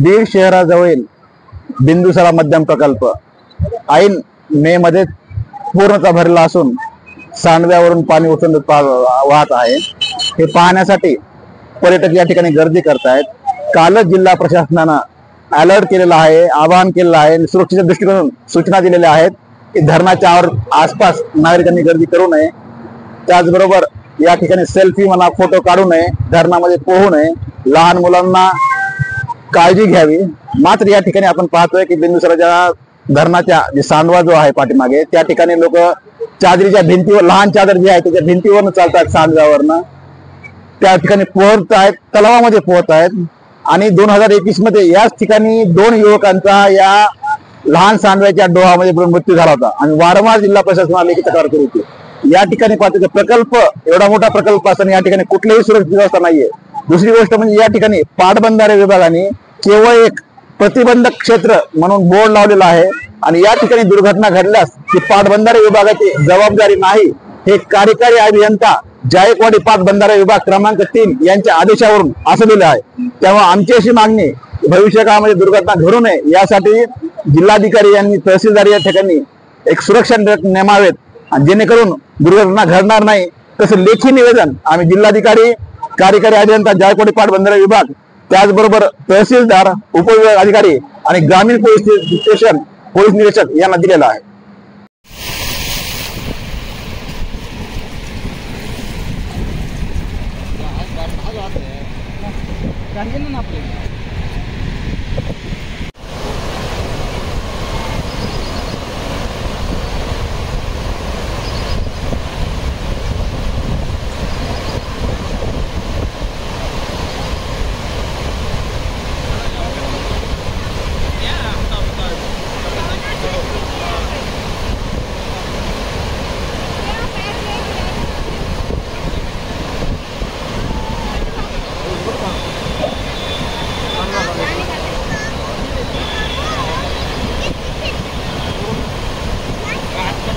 बीड शहराजवळील बिंदुसरा मध्यम प्रकल्प ऐन मे मध्ये पूर्णतः भरला असून सांडव्यावरून पाणी ओसंडत वाहत आहे। हे पाहण्यासाठी पर्यटक या ठिकाणी गर्दी करतायत। कालच जिल्हा प्रशासनानं अलर्ट केलेला आहे, आवाहन केलेलं आहे, सुरक्षेच्या दृष्टीकोनातून सूचना दिलेल्या आहेत की धरणाच्या आसपास नागरिकांनी गर्दी करू नये। त्याचबरोबर या ठिकाणी सेल्फी म्हणा, फोटो काढू नये, धरणामध्ये पोहू नये, लहान मुलांना काळजी घ्यावी। मात्र या ठिकाणी आपण पाहतोय की बिंदुसराच्या धरणाच्या जे सांडवा जो आहे पाठीमागे, त्या ठिकाणी लोक चादरीच्या भिंतीवर, लहान चादर जी आहे त्याच्या भिंतीवरनं चालतात, सांडव्यावरनं त्या ठिकाणी पोहत आहेत, तलावामध्ये पोहत आहेत। आणि 2021 मध्ये याच ठिकाणी 2 युवकांचा या लहान सांडव्याच्या डोहामध्ये मृत्यू झाला होता आणि वारंवार जिल्हा प्रशासनाला लेखी तक्रार केली होती। या ठिकाणी पाहतो प्रकल्प, एवढा मोठा प्रकल्प असताना या ठिकाणी कुठलीही सुरक्षित व्यवस्था नाहीये। दुसरी गोष्ट म्हणजे या ठिकाणी पाटबंधारे विभागाने केवळ एक प्रतिबंधक क्षेत्र म्हणून बोर्ड लावलेला आहे आणि या ठिकाणी दुर्घटना घडल्यास ती पाटबंधारे विभागाची जबाबदारी नाही, हे कार्यकारी अभियंता जायकवाडी पाटबंधारे विभाग क्रमांक 3 यांच्या आदेशावरून असं दिलं आहे। तेव्हा आमची अशी मागणी, भविष्य काळामध्ये दुर्घटना घडू नये यासाठी जिल्हाधिकारी यांनी तहसीलदार या ठिकाणी एक सुरक्षा नेमावेत आणि जेणेकरून दुर्घटना घडणार नाही, तसं लेखी निवेदन आम्ही जिल्हाधिकारी, कार्यकारी अभियंता जायकवाडी पाटबंधारे विभाग, त्याचबरोबर तहसीलदार, उपविभाग अधिकारी आणि ग्रामीण पोलीस स्टेशन पोलीस निरीक्षक यांना दिलेला आहे।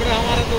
हमारा तो